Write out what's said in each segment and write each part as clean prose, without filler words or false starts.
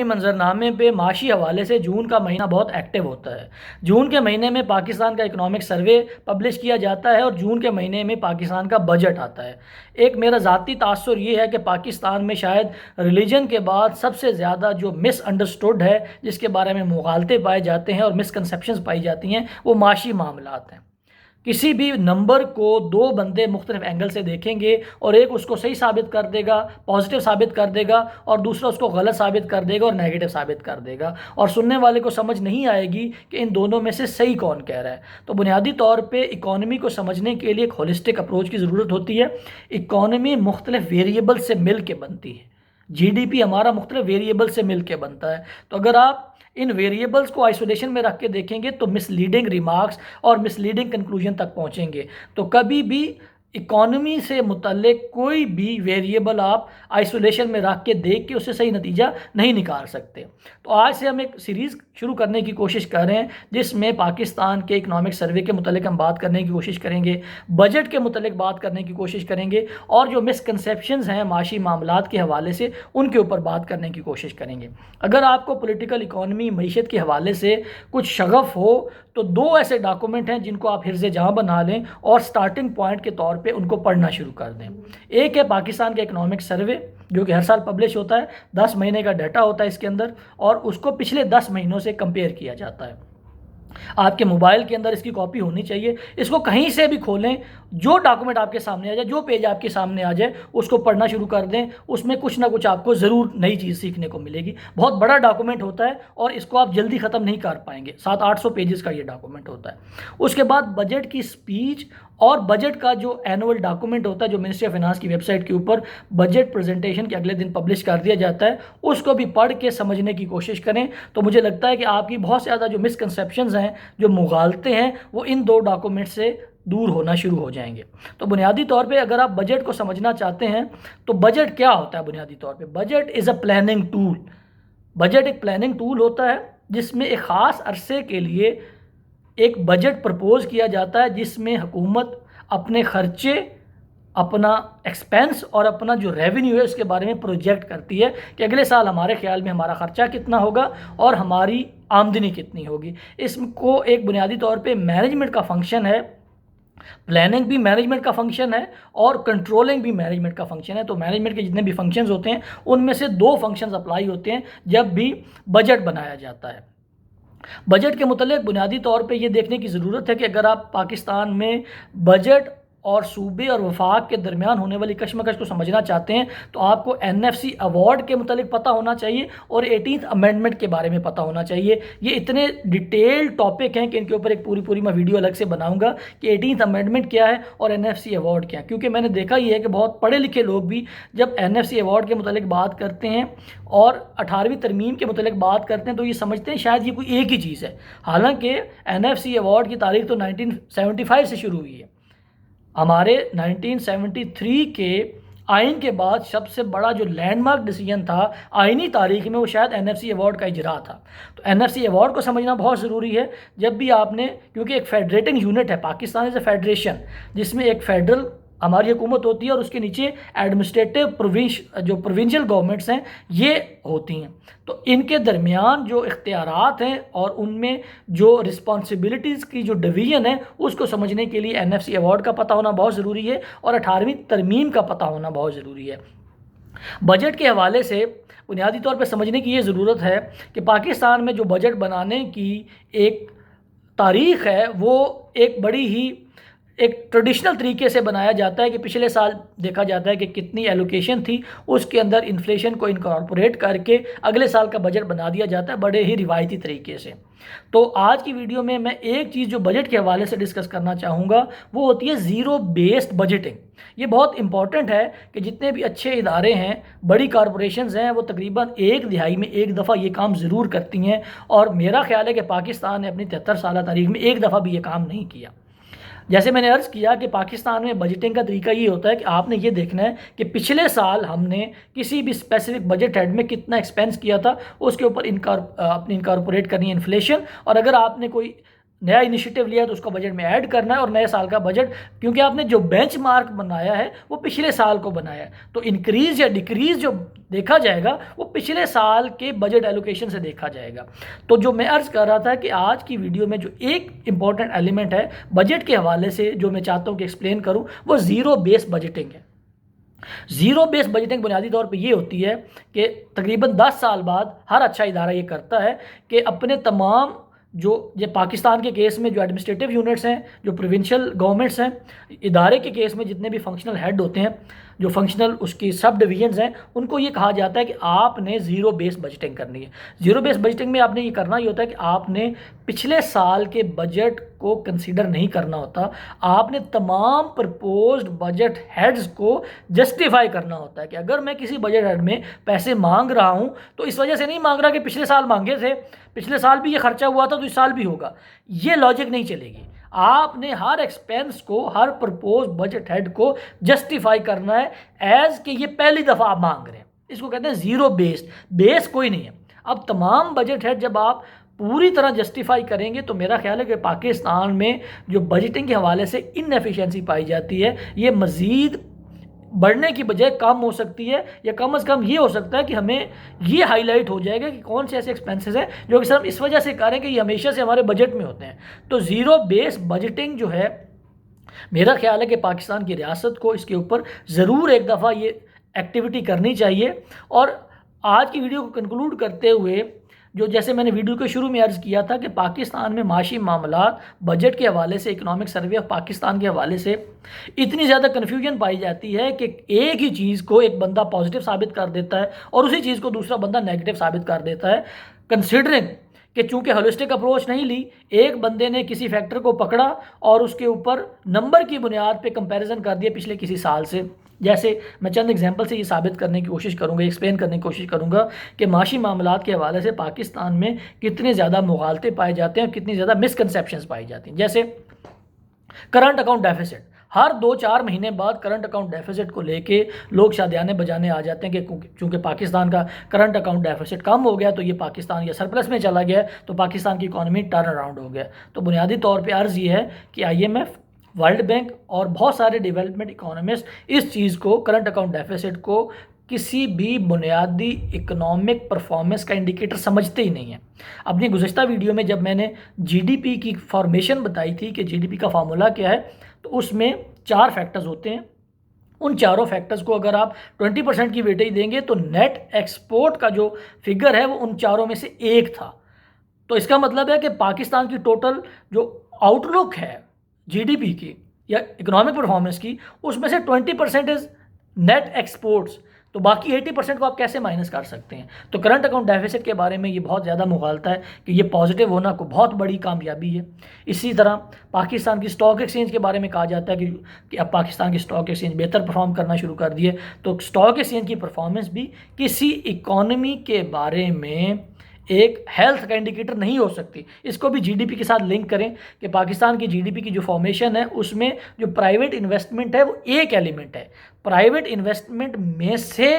मंजरनामे पे माशी हवाले से जून का महीना बहुत एक्टिव होता है। जून के महीने में पाकिस्तान का इकोनॉमिक सर्वे पब्लिश किया जाता है और जून के महीने में पाकिस्तान का बजट आता है। एक मेरा ज़ाती तासुर ये है कि पाकिस्तान में शायद रिलीजन के बाद सबसे ज़्यादा जो मिसअंडरस्टूड है, जिसके बारे में मुगालते पाए जाते हैं और मिसकंसेप्शंस पाई जाती हैं, वो माशी मामलात हैं। किसी भी नंबर को दो बंदे मुख्तलिफ एंगल से देखेंगे और एक उसको सही साबित कर देगा, पॉजिटिव साबित कर देगा, और दूसरा उसको गलत साबित कर देगा और नेगेटिव साबित कर देगा, और सुनने वाले को समझ नहीं आएगी कि इन दोनों में से सही कौन कह रहा है। तो बुनियादी तौर पे इकॉनमी को समझने के लिए एक होलिस्टिक अप्रोच की ज़रूरत होती है। इकॉनमी मुख्तलिफ वेरिएबल से मिल के बनती है। GDP हमारा मुख्तलिफ वेरिएबल से मिल के बनता है। तो अगर आप इन वेरिएबल्स को आइसोलेशन में रख के देखेंगे तो मिसलीडिंग रिमार्क्स और मिसलीडिंग कंक्लूजन तक पहुंचेंगे। तो कभी भी इकॉनमी से मुतल्लिक कोई भी वेरिएबल आप आइसोलेशन में रख के देख के उससे सही नतीजा नहीं निकाल सकते। तो आज से हम एक सीरीज़ शुरू करने की कोशिश कर रहे हैं जिसमें पाकिस्तान के इकोनॉमिक सर्वे के मुतल्लिक हम बात करने की कोशिश करेंगे, बजट के मुतल्लिक बात करने की कोशिश करेंगे, और जो मिसकंसेप्शंस हैं माशी मामलात के हवाले से उनके ऊपर बात करने की कोशिश करेंगे। अगर आपको पॉलिटिकल इकॉनमी मईशत के हवाले से कुछ शगफ हो तो दो ऐसे डॉक्यूमेंट हैं जिनको आप हिर्ज़े जहाँ बना लें और स्टार्टिंग पॉइंट के तौर पे उनको पढ़ना शुरू कर दें। एक है पाकिस्तान का इकोनॉमिक सर्वे जो कि हर साल पब्लिश होता है, 10 महीने का डाटा होता है इसके अंदर, और उसको पिछले 10 महीनों से कंपेयर किया जाता है। आपके मोबाइल के अंदर इसकी कॉपी होनी चाहिए। इसको कहीं से भी खोलें, जो डॉक्यूमेंट आपके सामने आ जाए, जो पेज आपके सामने आ जाए, उसको पढ़ना शुरू कर दें। उसमें कुछ ना कुछ आपको ज़रूर नई चीज़ सीखने को मिलेगी। बहुत बड़ा डॉक्यूमेंट होता है और इसको आप जल्दी ख़त्म नहीं कर पाएंगे। 700-800 पेजेस का ये डॉक्यूमेंट होता है। उसके बाद बजट की स्पीच और बजट का जो एनुअल डॉक्यूमेंट होता है जो मिनिस्ट्री ऑफ फाइनेंस की वेबसाइट के ऊपर बजट प्रेजेंटेशन के अगले दिन पब्लिश कर दिया जाता है, उसको भी पढ़ के समझने की कोशिश करें। तो मुझे लगता है कि आपकी बहुत ज़्यादा जो मिसकंसेप्शंस हैं, जो मुगालते हैं, वो इन दो डॉक्यूमेंट से दूर होना शुरू हो जाएंगे। तो बुनियादी तौर पे अगर आप बजट को समझना चाहते हैं तो बजट क्या होता है? बुनियादी तौर पे budget is a planning tool. Budget एक प्लानिंग टूल होता है जिसमें एक ख़ास अरसे के लिए एक बजट प्रपोज किया जाता है जिसमें हुकूमत अपने खर्चे, अपना एक्सपेंस और अपना जो रेवेन्यू है उसके बारे में प्रोजेक्ट करती है कि अगले साल हमारे ख्याल में हमारा ख़र्चा कितना होगा और हमारी आमदनी कितनी होगी। इसको एक बुनियादी तौर पे मैनेजमेंट का फंक्शन है। प्लानिंग भी मैनेजमेंट का फंक्शन है और कंट्रोलिंग भी मैनेजमेंट का फंक्शन है। तो मैनेजमेंट के जितने भी फंक्शंस होते हैं उनमें से दो फंक्शंस अप्लाई होते हैं जब भी बजट बनाया जाता है। बजट के मुतल्लिक़ बुनियादी तौर पे ये देखने की ज़रूरत है कि अगर आप पाकिस्तान में बजट और सूबे और वफाक के दरमियान होने वाली कशमकश को समझना चाहते हैं तो आपको NFC अवार्ड के मुतालिक पता होना चाहिए और 18th अमेंडमेंट के बारे में पता होना चाहिए। ये इतने डिटेल टॉपिक हैं कि इनके ऊपर एक पूरी मैं वीडियो अलग से बनाऊंगा कि 18th अमेंडमेंट क्या है और NFC अवार्ड क्या है, क्योंकि मैंने देखा ही है कि बहुत पढ़े लिखे लोग भी जब NFC अवार्ड के मुतालिक बात करते हैं और 18वीं तरमीम के मुतालिक बात करते हैं तो ये समझते हैं शायद ये कोई एक ही चीज़ है। हालाँकि NFC अवार्ड की तारीख तो 1975 से शुरू हुई है। हमारे 1973 के आइन के बाद सबसे बड़ा जो लैंडमार्क डिसीजन था आइनी तारीख में वो शायद NFC अवार्ड का इजरा था। तो NFC अवार्ड को समझना बहुत ज़रूरी है जब भी आपने, क्योंकि एक फेडरेटिंग यूनिट है, पाकिस्तान इज़ अ फेडरेशन जिसमें एक फेडरल हमारी हुकूमत होती है और उसके नीचे एडमिनिस्ट्रेटिव प्रोविंशियल गवर्नमेंट्स हैं ये होती हैं। तो इनके दरमियान जो इख्तियारात हैं और उनमें जो रिस्पॉन्सिबिलिटीज़ की जो डिवीज़न है उसको समझने के लिए NFC अवार्ड का पता होना बहुत ज़रूरी है और 18वीं तरमीम का पता होना बहुत ज़रूरी है। बजट के हवाले से बुनियादी तौर पर समझने की ये ज़रूरत है कि पाकिस्तान में जो बजट बनाने की एक तारीख़ है वो एक बड़ी ही एक ट्रेडिशनल तरीके से बनाया जाता है कि पिछले साल देखा जाता है कि कितनी एलोकेशन थी, उसके अंदर इन्फ्लेशन को इनकॉर्पोरेट करके अगले साल का बजट बना दिया जाता है बड़े ही रिवायती तरीके से। तो आज की वीडियो में मैं एक चीज़ जो बजट के हवाले से डिस्कस करना चाहूँगा वो होती है ज़ीरो बेस्ड बजटिंग। ये बहुत इंपॉर्टेंट है कि जितने भी अच्छे इदारे हैं, बड़ी कॉरपोरेशंस हैं, वो तकरीबन एक दिहाई में एक दफ़ा ये काम ज़रूर करती हैं और मेरा ख्याल है कि पाकिस्तान ने अपनी 73 साल तारीख में एक दफ़ा भी ये काम नहीं किया। जैसे मैंने अर्ज़ किया कि पाकिस्तान में बजटिंग का तरीका ये होता है कि आपने ये देखना है कि पिछले साल हमने किसी भी स्पेसिफिक बजट हेड में कितना एक्सपेंस किया था, उसके ऊपर अपनी इनकॉर्पोरेट करनी है इन्फ्लेशन। और अगर आपने कोई नया इनिशिएटिव लिया है तो उसको बजट में ऐड करना है, और नए साल का बजट, क्योंकि आपने जो बेंचमार्क बनाया है वो पिछले साल को बनाया है, तो इंक्रीज या डिक्रीज जो देखा जाएगा वो पिछले साल के बजट एलोकेशन से देखा जाएगा। तो जो मैं अर्ज़ कर रहा था कि आज की वीडियो में जो एक इंपॉर्टेंट एलिमेंट है बजट के हवाले से जो मैं चाहता हूँ कि एक्सप्लेन करूँ, वो ज़ीरो बेस बजटिंग है। ज़ीरो बेस बजटिंग बुनियादी तौर पे ये होती है कि तकरीबन 10 साल बाद हर अच्छा इदारा ये करता है कि अपने तमाम जो ये पाकिस्तान के केस में जो एडमिनिस्ट्रेटिव यूनिट्स हैं, जो प्रोविंशियल गवर्नमेंट्स हैं, इदारे के केस में जितने भी फंक्शनल हेड होते हैं, जो फंक्शनल उसकी सब डिवीजन्स हैं, उनको ये कहा जाता है कि आपने ज़ीरो बेस बजटिंग करनी है। ज़ीरो बेस बजटिंग में आपने ये करना ही होता है कि आपने पिछले साल के बजट को कंसीडर नहीं करना होता, आपने तमाम प्रपोज्ड बजट हेड्स को जस्टिफाई करना होता है कि अगर मैं किसी बजट हेड में पैसे मांग रहा हूँ तो इस वजह से नहीं मांग रहा कि पिछले साल मांगे थे, पिछले साल भी ये खर्चा हुआ था तो इस साल भी होगा, ये लॉजिक नहीं चलेगी। आपने हर एक्सपेंस को, हर प्रपोज बजट हेड को जस्टिफाई करना है एज कि ये पहली दफ़ा आप मांग रहे हैं। इसको कहते हैं ज़ीरो बेस्ड, बेस कोई नहीं है। अब तमाम बजट हेड जब आप पूरी तरह जस्टिफाई करेंगे तो मेरा ख्याल है कि पाकिस्तान में जो बजटिंग के हवाले से इनएफिशिएंसी पाई जाती है ये मज़ीद बढ़ने की बजाय कम हो सकती है, या कम से कम ये हो सकता है कि हमें ये हाईलाइट हो जाएगा कि कौन से ऐसे एक्सपेंसेस हैं जो कि सिर्फ इस वजह से करें कि ये हमेशा से हमारे बजट में होते हैं। तो ज़ीरो बेस बजटिंग जो है, मेरा ख्याल है कि पाकिस्तान की रियासत को इसके ऊपर ज़रूर एक दफ़ा ये एक्टिविटी करनी चाहिए। और आज की वीडियो को कंक्लूड करते हुए, जो जैसे मैंने वीडियो के शुरू में अर्ज़ किया था कि पाकिस्तान में माशी मामलात, बजट के हवाले से, इकनॉमिक सर्वे ऑफ पाकिस्तान के हवाले से इतनी ज़्यादा कन्फ्यूजन पाई जाती है कि एक ही चीज़ को एक बंदा पॉजिटिव साबित कर देता है और उसी चीज़ को दूसरा बंदा नेगेटिव साबित कर देता है, कंसिडरिंग कि चूँकि होलिस्टिक अप्रोच नहीं ली, एक बंदे ने किसी फैक्टर को पकड़ा और उसके ऊपर नंबर की बुनियाद पे कंपैरिजन कर दिया पिछले किसी साल से। जैसे मैं चंद एग्जांपल से ये साबित करने की कोशिश करूँगा, एक्सप्लेन करने की कोशिश करूँगा कि माशी मामलात के हवाले से पाकिस्तान में कितने ज़्यादा मुगालते पाए जाते हैं, कितनी ज़्यादा मिसकंसेप्शंस पाई जाती हैं। जैसे करंट अकाउंट डेफिसिट, हर 2-4 महीने बाद करंट अकाउंट डेफिसिट को लेके लोग शादियाने बजाने आ जाते हैं कि चूँकि पाकिस्तान का करंट अकाउंट डेफिसिट कम हो गया तो ये पाकिस्तान या सरप्लस में चला गया तो पाकिस्तान की इकॉनमी टर्न अराउंड हो गया। तो बुनियादी तौर पे अर्ज़ ये है कि IMF, वर्ल्ड बैंक और बहुत सारे डेवलपमेंट इकोनॉमिस्ट इस चीज़ को, करंट अकाउंट डेफिसिट को, किसी भी बुनियादी इकोनॉमिक परफॉर्मेंस का इंडिकेटर समझते ही नहीं है। अपनी गुज़श्ता वीडियो में जब मैंने GDP की फॉर्मेशन बताई थी कि GDP का फार्मूला क्या है, तो उसमें 4 फैक्टर्स होते हैं। उन चारों फैक्टर्स को अगर आप 20% की वेटेज देंगे तो नेट एक्सपोर्ट का जो फिगर है वो उन चारों में से एक था। तो इसका मतलब है कि पाकिस्तान की टोटल जो आउटलुक है GDP की या इकोनॉमिक परफॉर्मेंस की, उसमें से 20% इज नेट एक्सपोर्ट्स, तो बाकी 80% को आप कैसे माइनस कर सकते हैं। तो करंट अकाउंट डेफिसिट के बारे में ये बहुत ज़्यादा मुगालता है कि ये पॉजिटिव होना को बहुत बड़ी कामयाबी है। इसी तरह पाकिस्तान की स्टॉक एक्सचेंज के बारे में कहा जाता है कि अब पाकिस्तान की स्टॉक एक्सचेंज बेहतर परफॉर्म करना शुरू कर दिए। तो स्टॉक एक्सचेंज की परफॉर्मेंस भी किसी इकॉनमी के बारे में एक हेल्थ का इंडिकेटर नहीं हो सकती। इसको भी GDP के साथ लिंक करें कि पाकिस्तान की GDP की जो फॉर्मेशन है उसमें जो प्राइवेट इन्वेस्टमेंट है वो एक एलिमेंट है। प्राइवेट इन्वेस्टमेंट में से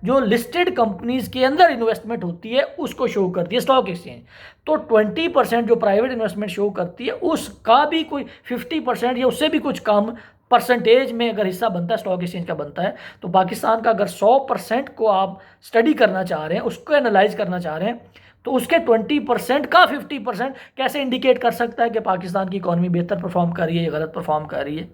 जो लिस्टेड कंपनीज़ के अंदर इन्वेस्टमेंट होती है उसको शो करती है स्टॉक एक्सचेंज। तो 20% जो प्राइवेट इन्वेस्टमेंट शो करती है उसका भी कोई 50% या उससे भी कुछ कम परसेंटेज में अगर हिस्सा बनता है स्टॉक एक्सचेंज का बनता है। तो पाकिस्तान का अगर 100% को आप स्टडी करना चाह रहे हैं, उसको एनालाइज करना चाह रहे हैं, तो उसके 20% का 50% कैसे इंडिकेट कर सकता है कि पाकिस्तान की इकॉनमी बेहतर परफॉर्म कर रही है या गलत परफॉर्म कर रही है।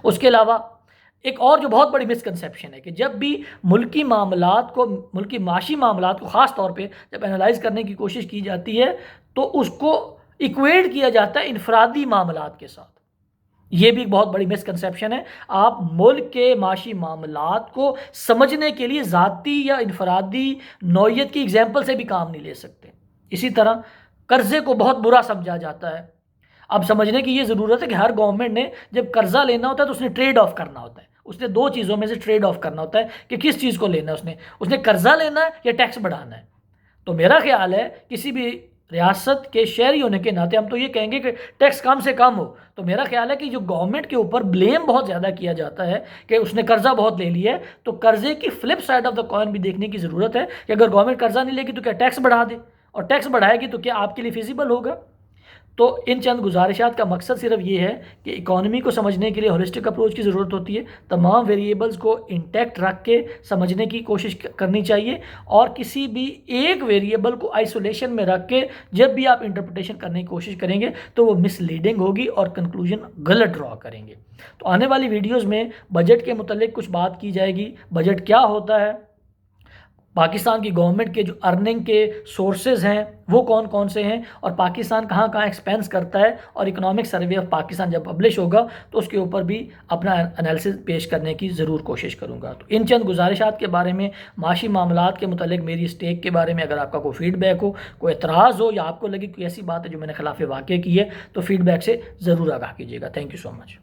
उसके अलावा एक और जो बहुत बड़ी मिसकंसेप्शन है कि जब भी मुल्की मामलात को, मुल्की माशी मामलात को ख़ास तौर पे जब एनालाइज करने की कोशिश की जाती है तो उसको इक्वेट किया जाता है इनफरादी मामलात के साथ। ये भी एक बहुत बड़ी मिसकंसेप्शन है। आप मुल्क के माशी मामलात को समझने के लिए ज़ाती या इनफरादी नौइयत की एग्जाम्पल से भी काम नहीं ले सकते। इसी तरह कर्ज़े को बहुत बुरा समझा जाता है। अब समझने की ये ज़रूरत है कि हर गवर्नमेंट ने जब कर्ज़ा लेना होता है तो उसने ट्रेड ऑफ करना होता है। उसने 2 चीज़ों में से ट्रेड ऑफ करना होता है कि किस चीज़ को लेना है, उसने कर्ज़ा लेना है या टैक्स बढ़ाना है। तो मेरा ख्याल है किसी भी रियासत के शहरी होने के नाते हम तो ये कहेंगे कि टैक्स कम से कम हो। तो मेरा ख्याल है कि जो गवर्नमेंट के ऊपर ब्लेम बहुत ज़्यादा किया जाता है कि उसने कर्ज़ा बहुत ले लिया है, तो कर्ज़े की flip side of the coin भी देखने की ज़रूरत है कि अगर गवर्नमेंट कर्ज़ा नहीं लेगी तो क्या टैक्स बढ़ा दे, और टैक्स बढ़ाएगी तो क्या आपके लिए फिजिबल होगा। तो इन चंद गुजारिशात का मकसद सिर्फ ये है कि इकॉनमी को समझने के लिए होलिस्टिक अप्रोच की ज़रूरत होती है, तमाम वेरिएबल्स को इंटैक्ट रख के समझने की कोशिश करनी चाहिए, और किसी भी एक वेरिएबल को आइसोलेशन में रख के जब भी आप इंटरप्रिटेशन करने की कोशिश करेंगे तो वो मिसलीडिंग होगी और कंक्लूजन गलत ड्रॉ करेंगे। तो आने वाली वीडियोज़ में बजट के मुतालिक कुछ बात की जाएगी, बजट क्या होता है, पाकिस्तान की गवर्नमेंट के जो अर्निंग के सोर्सेज हैं वो कौन कौन से हैं, और पाकिस्तान कहाँ कहाँ एक्सपेंस करता है, और इकोनॉमिक सर्वे ऑफ पाकिस्तान जब पब्लिश होगा तो उसके ऊपर भी अपना एनालिसिस पेश करने की ज़रूर कोशिश करूँगा। तो इन चंद गुजारिशात के बारे में, माशी मामलात के मुतालिक मेरी स्टेक के बारे में अगर आपका कोई फीडबैक हो, कोई एतराज़ हो, या आपको लगे कोई ऐसी बात है जो मैंने खिलाफ वाक़े की है, तो फीडबैक से ज़रूर आगाह कीजिएगा। Thank you so much.